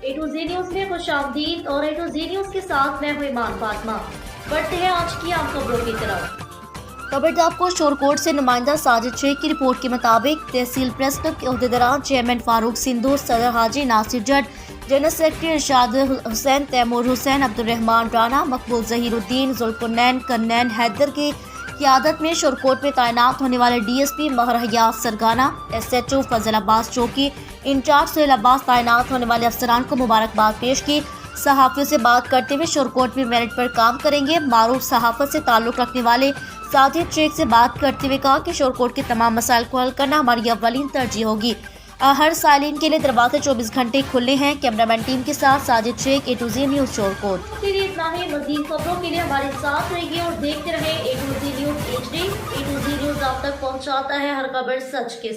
A to ji news में खुशामदीद और ए to ji news के साथ मैं हूं ईमान फातिमा। बढ़ते हैं आज की आम खबरों की तरफ। खबरदार शोरकोट से नुमाइंदा साजिद शेख की रिपोर्ट के मुताबिक तहसील प्रेस क्लब के अहदेदारान चेयरमैन फारूक सिंधु, सदर हाजी नासिर जट, जनरल सेक्रेटरी इरशाद हुसैन, तैमूर हुसैन, अब्दुल रहमान राना, मकबूल जहीरुद्दीन, जुल्फुन्नैन कन्नैन हैदर की क़यादत में शोरकोट में तैनात होने वाले DSP महर हयात सरगाना, SHO फजल अब्बास चौकी इंचार्ज सुहेल अब्बास तैनात होने वाले अफसरान को मुबारकबाद पेश की। सहाफ़ियों से बात करते हुए शोरकोट में मेरिट पर काम करेंगे मारूफ सहाफ़त से ताल्लुक़ रखने वाले साजिद शेख से बात करते हुए कहा कि शोरकोट के तमाम मसाइल को हल करना हमारी अव्वलीन तरजीह होगी। हर सालीन के लिए दरवाजे 24 घंटे खुले हैं। कैमरामैन टीम के साथ Sajid Shaikh, A to Z news Shorkot. के लिए इतना ही। मज़ीद खबरों के लिए हमारे साथ रहिए और देखते रहे A to Z news HD। A to Z news आप तक पहुंचाता है हर खबर सच के